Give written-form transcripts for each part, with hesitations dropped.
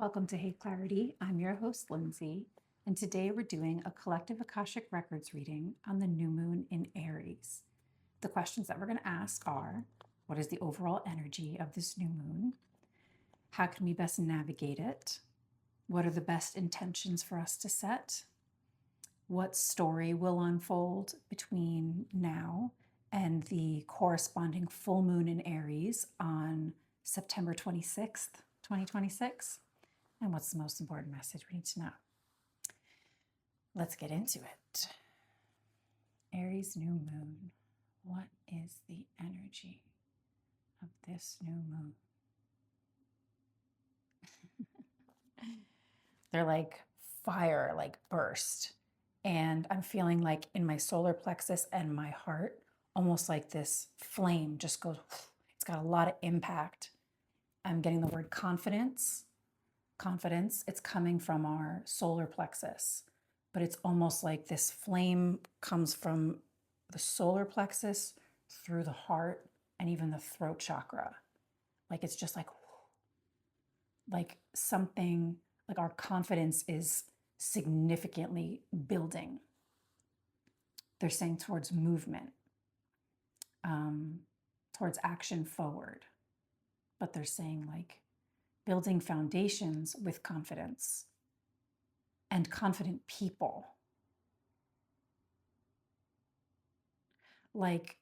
Welcome to Hey Clarity. I'm your host, Lindsay, and today we're doing a collective Akashic Records reading on the new moon in Aries. The questions that we're going to ask are, what is the overall energy of this new moon? How can we best navigate it? What are the best intentions for us to set? What story will unfold between now and the corresponding full moon in Aries on September 26th, 2026? And what's the most important message we need to know? Let's get into it. Aries new moon. What is the energy of this new moon? They're like fire, like burst. And I'm feeling like in my solar plexus and my heart, almost like this flame just goes, it's got a lot of impact. I'm getting the word confidence. Confidence, it's coming from our solar plexus, but it's almost like this flame comes from the solar plexus through the heart and even the throat chakra. Like it's just like something, like our confidence is significantly building. They're saying towards movement, towards action forward, but they're saying like building foundations with confidence and confident people. Like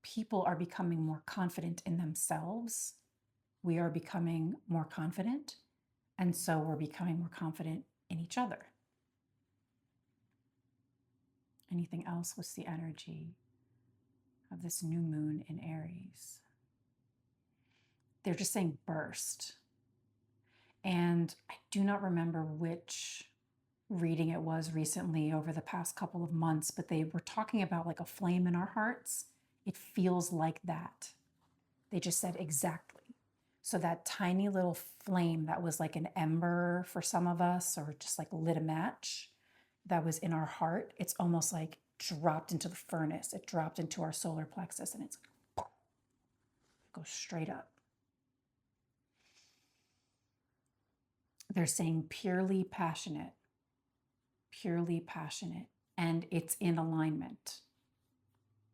people are becoming more confident in themselves. We are becoming more confident. And so we're becoming more confident in each other. Anything else? What's the energy of this new moon in Aries? They're just saying burst. And I do not remember which reading it was recently over the past couple of months, but they were talking about like a flame in our hearts. It feels like that. They just said exactly. So that tiny little flame that was like an ember for some of us, or just like lit a match that was in our heart, it's almost like dropped into the furnace. It dropped into our solar plexus and it goes straight up. They're saying purely passionate, and it's in alignment.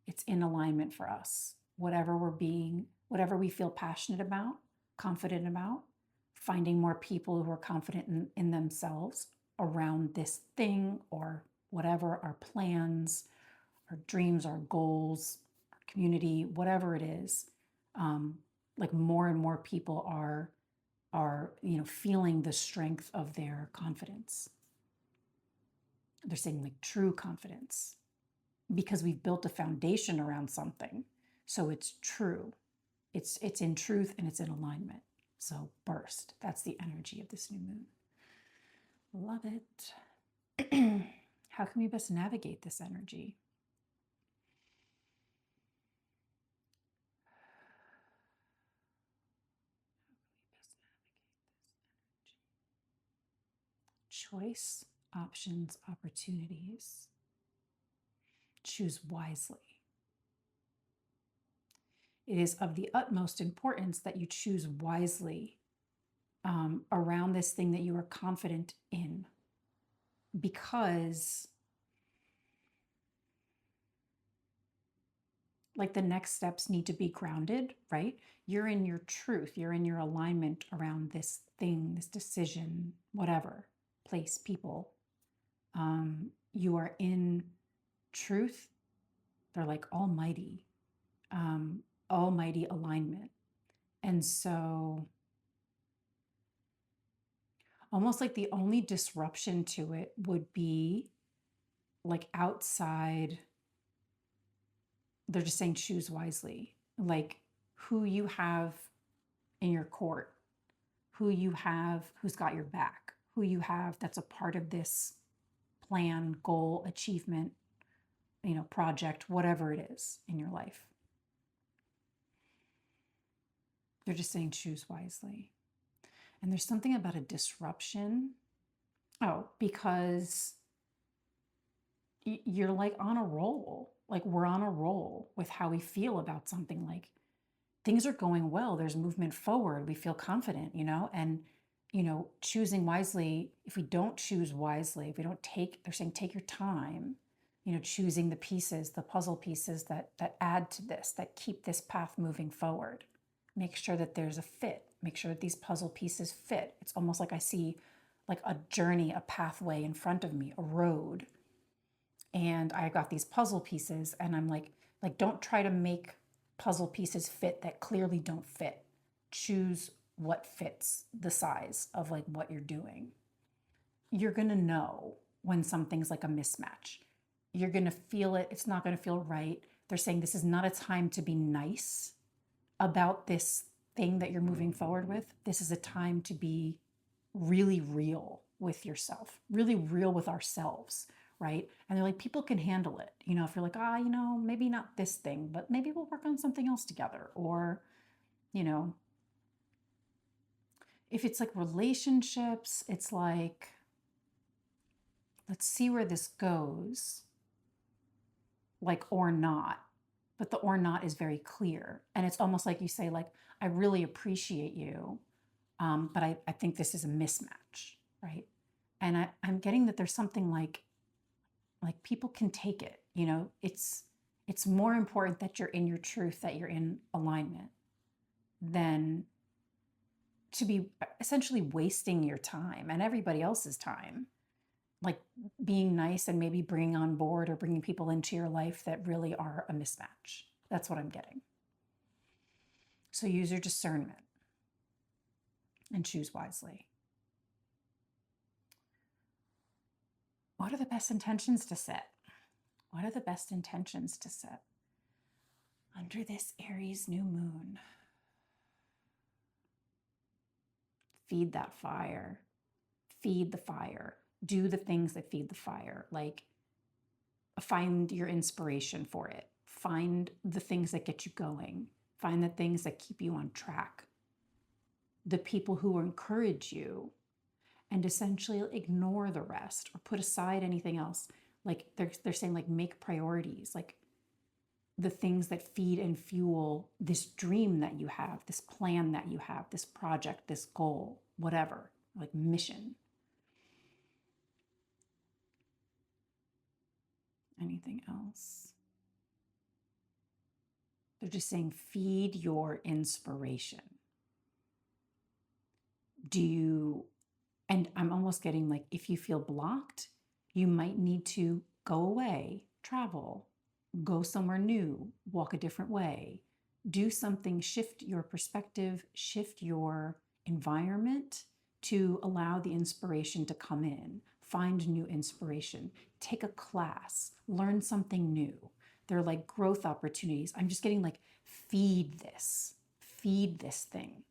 It's in alignment for us. Whatever we feel passionate about, confident about, finding more people who are confident in themselves around this thing or whatever, our plans, our dreams, our goals, our community, whatever it is. Like more and more people are feeling the strength of their confidence. They're saying like true confidence, because we've built a foundation around something. So it's true. It's in truth and it's in alignment. So burst. That's the energy of this new moon. Love it. How can we best navigate this energy? Choice, options, opportunities. Choose wisely. It is of the utmost importance that you choose wisely around this thing that you are confident in, because like the next steps need to be grounded, right? You're in your truth, you're in your alignment around this thing, this decision, whatever, place, people. You are in truth. They're like almighty, almighty alignment. And so almost like the only disruption to it would be like outside. They're just saying choose wisely, like who you have in your court, who you have, who's got your back, who you have that's a part of this plan, goal, achievement, project, whatever it is in your life. They're just saying choose wisely. And there's something about a disruption. Oh, because you're like on a roll. Like we're on a roll with how we feel about something. Like things are going well. There's movement forward. We feel confident, and choosing wisely, if we don't choose wisely, if we don't they're saying take your time, choosing the pieces, the puzzle pieces that add to this, that keep this path moving forward. Make sure that there's a fit. Make sure that these puzzle pieces fit. It's almost like I see like a journey, a pathway in front of me, a road. And I got these puzzle pieces and I'm like, don't try to make puzzle pieces fit that clearly don't fit. Choose what fits the size of like what you're doing. You're going to know when something's like a mismatch. You're going to feel it. It's not going to feel right. They're saying this is not a time to be nice about this thing that you're moving forward with. This is a time to be really real with yourself, really real with ourselves, right? And they're like, people can handle it. If you're like, maybe not this thing, but maybe we'll work on something else together. Or, if it's like relationships, it's like, let's see where this goes, like, or not. But the or not is very clear. And it's almost like you say, like, I really appreciate you, but I think this is a mismatch, right? And I'm getting that there's something like people can take it, it's more important that you're in your truth, that you're in alignment, than to be essentially wasting your time and everybody else's time, like being nice and maybe bringing on board or bringing people into your life that really are a mismatch. That's what I'm getting. So use your discernment and choose wisely. What are the best intentions to set? What are the best intentions to set under this Aries new moon? Feed that fire. Feed the fire. Do the things that feed the fire. Like, find your inspiration for it. Find the things that get you going. Find the things that keep you on track. The people who encourage you, and essentially ignore the rest or put aside anything else. Like they're saying, like, make priorities, like the things that feed and fuel this dream that you have, this plan that you have, this project, this goal, whatever, like mission. Anything else? They're just saying, feed your inspiration. And I'm almost getting like, if you feel blocked, you might need to go away, travel, go somewhere new, walk a different way, do something, shift your perspective, shift your environment to allow the inspiration to come in. Find new inspiration, take a class, learn something new. They're like growth opportunities. I'm just getting like, feed this thing,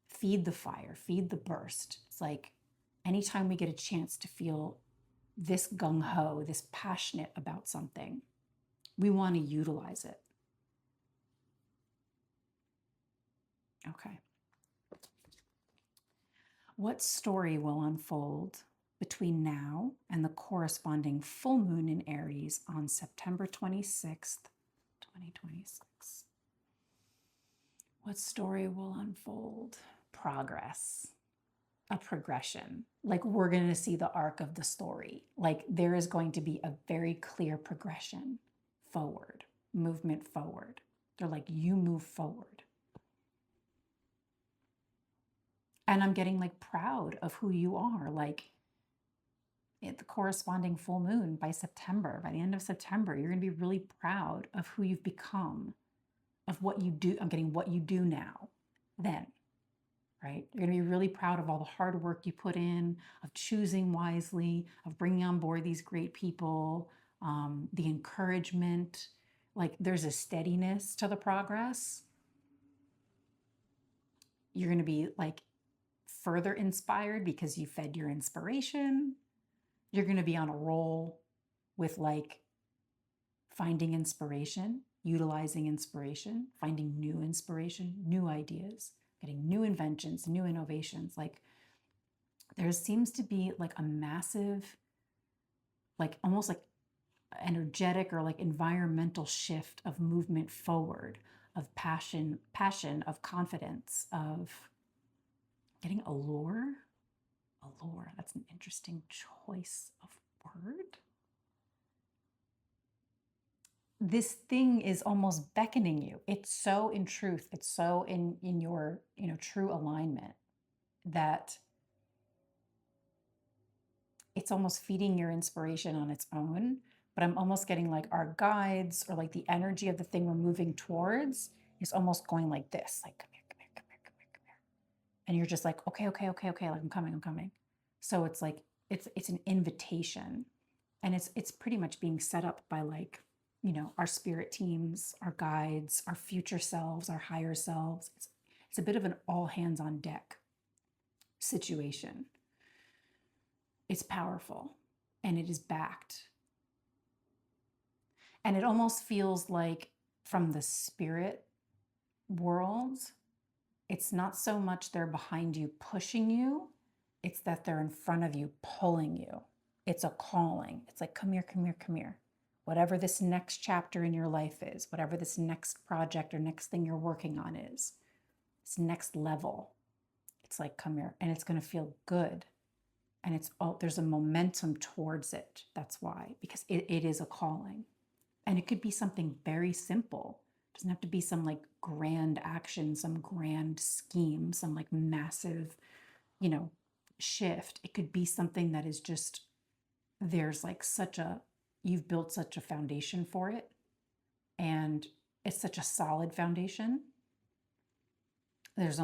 feed the fire, feed the burst. It's like anytime we get a chance to feel this gung-ho, this passionate about something, we want to utilize it. Okay. What story will unfold between now and the corresponding full moon in Aries on September 26th, 2026? What story will unfold? Progress. A progression. Like, we're going to see the arc of the story. Like, there is going to be a very clear progression forward, movement forward. They're like, you move forward. And I'm getting like proud of who you are. Like, at the corresponding full moon by September, by the end of September, you're going to be really proud of who you've become, of what you do. I'm getting what you do now, then. Right? You're going to be really proud of all the hard work you put in, of choosing wisely, of bringing on board these great people, the encouragement. Like, there's a steadiness to the progress. You're going to be like further inspired because you fed your inspiration. You're going to be on a roll with like finding inspiration, utilizing inspiration, finding new inspiration, new ideas, getting new inventions, new innovations. Like, there seems to be like a massive, like almost like energetic or like environmental shift of movement forward, of passion, of confidence, of getting allure. That's an interesting choice of word. This thing is almost beckoning you. It's so in truth, it's so in your, true alignment that it's almost feeding your inspiration on its own. But I'm almost getting like our guides or like the energy of the thing we're moving towards is almost going like this, like, come here, come here, come here, come here, come here. And you're just like, okay, okay, okay, okay, like I'm coming, I'm coming. So it's like, it's an invitation. And it's pretty much being set up by like, our spirit teams, our guides, our future selves, our higher selves. It's a bit of an all hands on deck situation. It's powerful and it is backed. And it almost feels like from the spirit world, it's not so much they're behind you pushing you, it's that they're in front of you pulling you. It's a calling. It's like, come here, come here, come here. Whatever this next chapter in your life is, whatever this next project or next thing you're working on is, this next level, it's like, come here. And it's going to feel good. And there's a momentum towards it. That's why, because it is a calling. And it could be something very simple. It doesn't have to be some like grand action, some grand scheme, some like massive, shift. It could be something that is just, there's like you've built such a foundation for it. And it's such a solid foundation. It's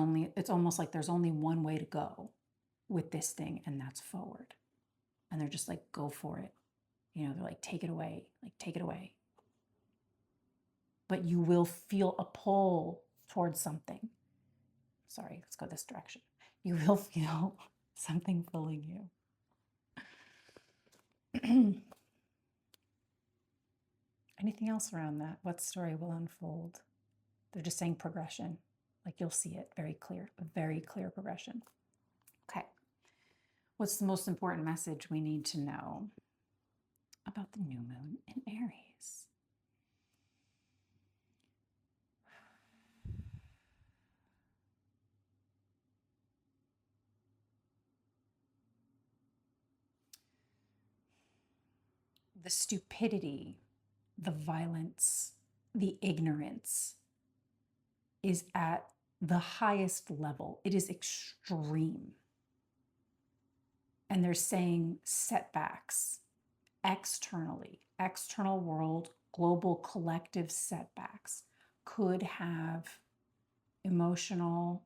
almost like there's only one way to go with this thing, and that's forward. And they're just like, go for it. They're like, take it away, like, take it away. But you will feel a pull towards something. Sorry, let's go this direction. You will feel something pulling you. Anything else around that? What story will unfold? They're just saying progression. Like, you'll see it very clear, a very clear progression. Okay. What's the most important message we need to know about the new moon in Aries? The stupidity, the violence, the ignorance is at the highest level. It is extreme. And they're saying setbacks externally, external world, global collective setbacks could have emotional,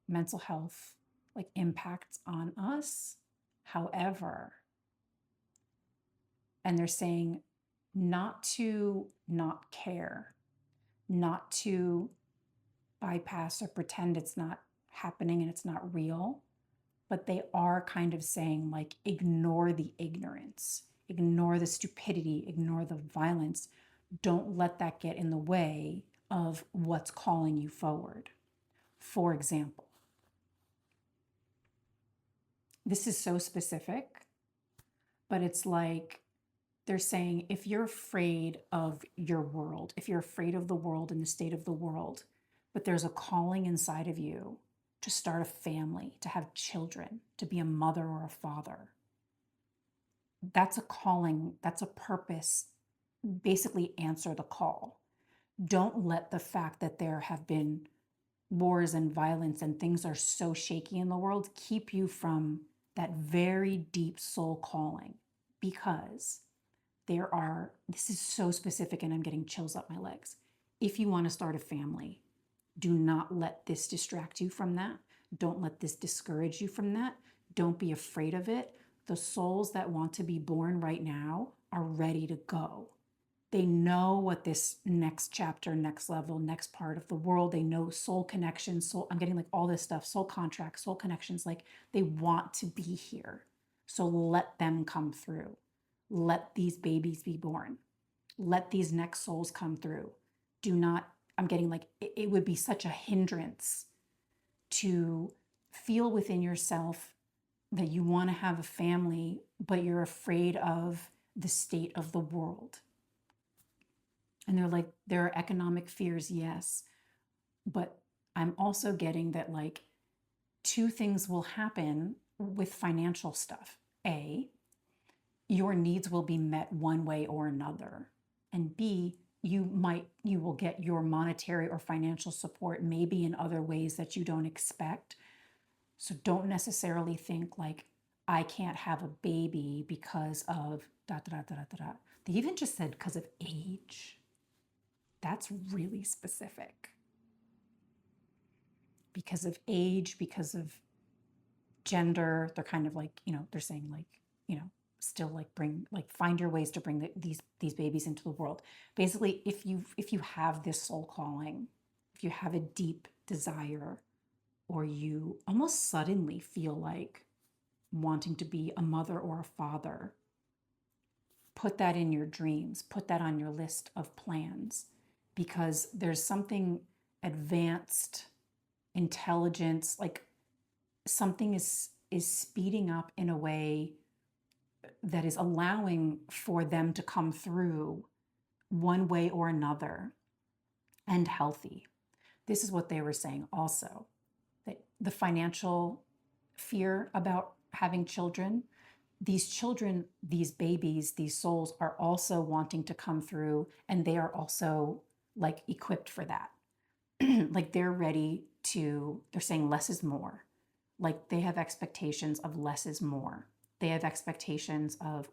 mental health, like impacts on us. However, and they're saying not to not care, not to bypass or pretend it's not happening and it's not real, but they are kind of saying like, ignore the ignorance, ignore the stupidity, ignore the violence. Don't let that get in the way of what's calling you forward. For example, this is so specific, but it's like they're saying, if you're afraid of your world, if you're afraid of the world and the state of the world, but there's a calling inside of you to start a family, to have children, to be a mother or a father, that's a calling, that's a purpose. Basically, answer the call. Don't let the fact that there have been wars and violence and things are so shaky in the world keep you from that very deep soul calling, because this is so specific and I'm getting chills up my legs. If you want to start a family, do not let this distract you from that. Don't let this discourage you from that. Don't be afraid of it. The souls that want to be born right now are ready to go. They know what this next chapter, next level, next part of the world, they know soul connections, I'm getting like all this stuff, soul contracts, soul connections, like they want to be here. So let them come through. Let these babies be born. Let these next souls come through. Do not, I'm getting like, it would be such a hindrance to feel within yourself that you want to have a family, but you're afraid of the state of the world. And they're like, there are economic fears, yes. But I'm also getting that like two things will happen with financial stuff. A, your needs will be met one way or another. And B, you will get your monetary or financial support maybe in other ways that you don't expect. So don't necessarily think like, I can't have a baby because of da da da da da da. They even just said because of age. That's really specific. Because of age, because of gender, they're kind of like, they're saying like, still like find your ways to bring these babies into the world. Basically, if you have this soul calling, if you have a deep desire, or you almost suddenly feel like wanting to be a mother or a father, put that in your dreams, put that on your list of plans, because there's something advanced intelligence, like something is speeding up in a way that is allowing for them to come through one way or another and healthy. This is what they were saying also, that the financial fear about having children, these babies, these souls are also wanting to come through, and they are also like equipped for that. Like they're saying less is more. Like they have expectations of less is more. They have expectations of,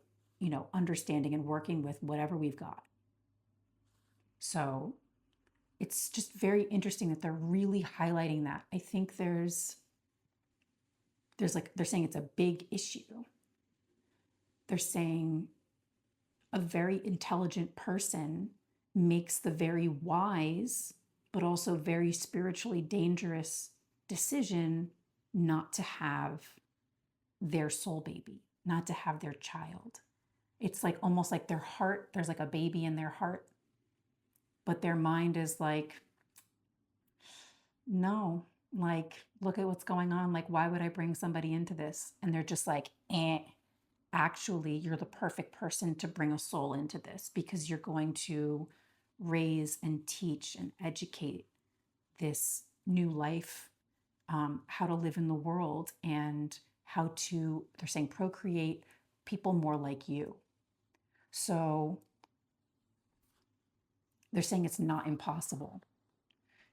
understanding and working with whatever we've got. So it's just very interesting that they're really highlighting that. I think there's like, they're saying it's a big issue. They're saying a very intelligent person makes the very wise, but also very spiritually dangerous decision not to have their soul baby, not to have their child. It's like almost like their heart, there's like a baby in their heart, but their mind is like, no, like, look at what's going on. Like, why would I bring somebody into this? And they're just like, actually, you're the perfect person to bring a soul into this, because you're going to raise and teach and educate this new life, how to live in the world, and how to, they're saying, procreate people more like you. So they're saying it's not impossible.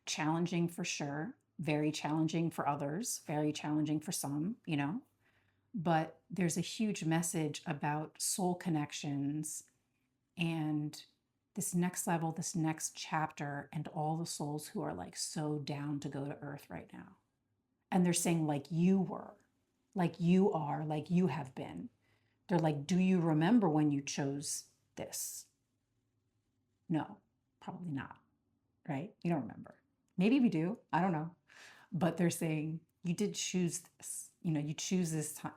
Challenging for sure, very challenging for others, very challenging for some, but there's a huge message about soul connections and this next level, this next chapter, and all the souls who are like so down to go to earth right now. And they're saying, like you were, like you are, like you have been. They're like, do you remember when you chose this? No, probably not, right? You don't remember. Maybe we do, I don't know. But they're saying you did choose this. You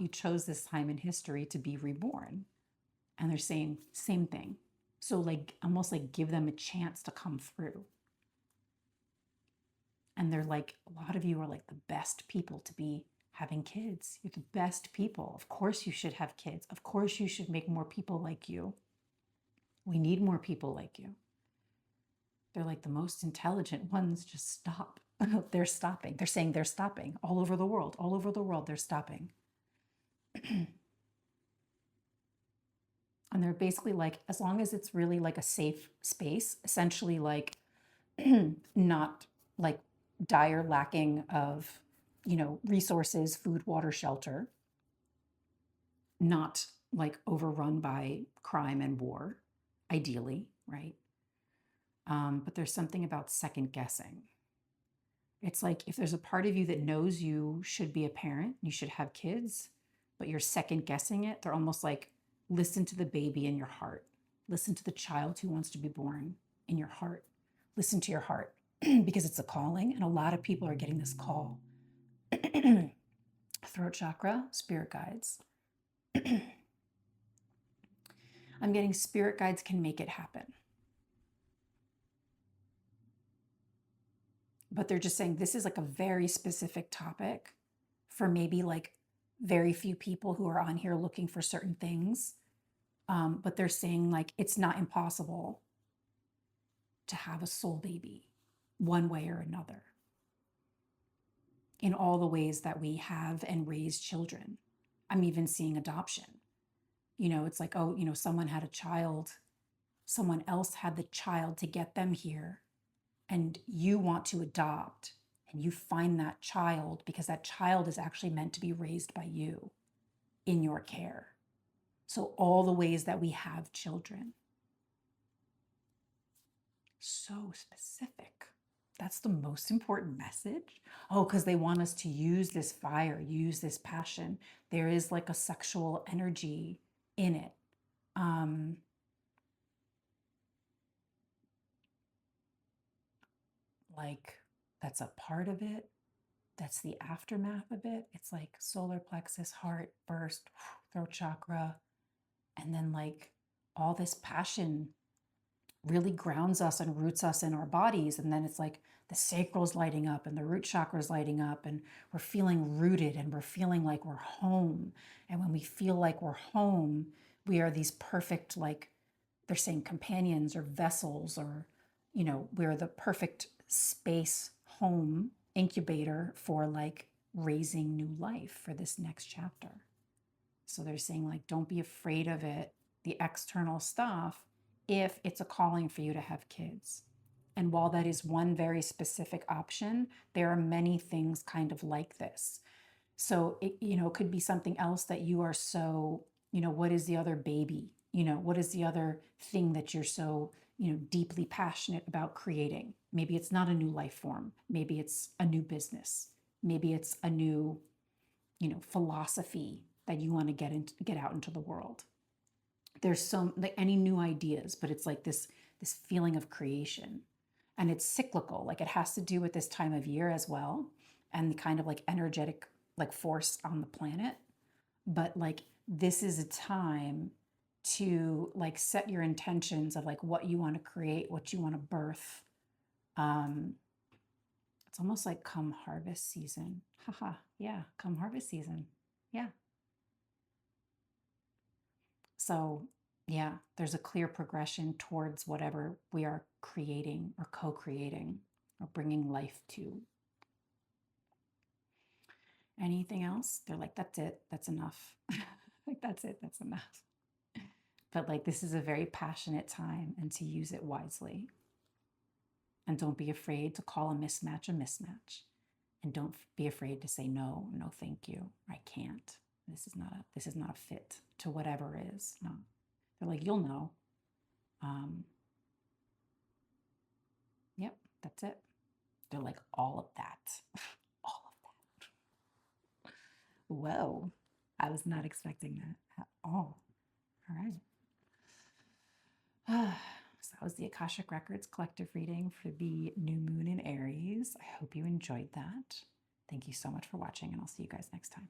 chose this time in history to be reborn. And they're saying same thing. So like almost like give them a chance to come through. And they're like, a lot of you are like the best people to be having kids. You're the best people. Of course you should have kids. Of course you should make more people like you. We need more people like you. They're like, the most intelligent ones just stop. They're stopping. They're saying they're stopping all over the world. All over the world, they're stopping. And they're basically like, as long as it's really like a safe space, essentially like not like dire lacking of, resources, food, water, shelter, not like overrun by crime and war, ideally, right? But there's something about second guessing. It's like if there's a part of you that knows you should be a parent, you should have kids, but you're second guessing it, they're almost like, listen to the baby in your heart. Listen to the child who wants to be born in your heart. Listen to your heart because it's a calling, and a lot of people are getting this call. Throat chakra, spirit guides. I'm getting spirit guides can make it happen. But they're just saying this is like a very specific topic for maybe like very few people who are on here looking for certain things. But they're saying like it's not impossible to have a soul baby one way or another in all the ways that we have and raise children. I'm even seeing adoption. You know, it's like, oh, you know, someone had a child, someone else had the child to get them here, and you want to adopt, and you find that child because that child is actually meant to be raised by you in your care. So, all the ways that we have children. So specific. That's the most important message. Oh, because they want us to use this fire, use this passion. There is like a sexual energy in it. Like that's a part of it. That's the aftermath of it. It's like solar plexus, heart, burst, throat chakra, and then like all this passion really grounds us and roots us in our bodies. And then it's like the sacral's lighting up and the root chakra's lighting up, and we're feeling rooted and we're feeling like we're home. And when we feel like we're home, we are these perfect, like they're saying companions or vessels, or, you know, we're the perfect space, home, incubator for like raising new life for this next chapter. So they're saying, like, don't be afraid of it, the external stuff, if it's a calling for you to have kids. And while that is one very specific option, there are many things kind of like this. So it, you know, it could be something else that you are so, you know, what is the other baby? You know, what is the other thing that you're so, you know, deeply passionate about creating? Maybe it's not a new life form. Maybe it's a new business. Maybe it's a new, you know, philosophy that you want to get out into the world. There's so like any new ideas, but it's like this feeling of creation, and it's cyclical. Like it has to do with this time of year as well, and the kind of like energetic like force on the planet. But like this is a time to like set your intentions of like what you want to create, what you want to birth. It's almost like come harvest season. Haha, yeah, come harvest season. Yeah. So, yeah, there's a clear progression towards whatever we are creating or co creating or bringing life to. Anything else? They're like, that's it. That's enough. Like, that's it. That's enough. But like, this is a very passionate time, and to use it wisely. And don't be afraid to call a mismatch a mismatch. And don't be afraid to say no, no, thank you. I can't. This is not a fit to whatever is. No. They're like, you'll know. Yep, that's it. They're like, all of that. All of that. Whoa. I was not expecting that at all. All right. So that was the Akashic Records collective reading for the new moon in Aries. I hope you enjoyed that. Thank you so much for watching, and I'll see you guys next time.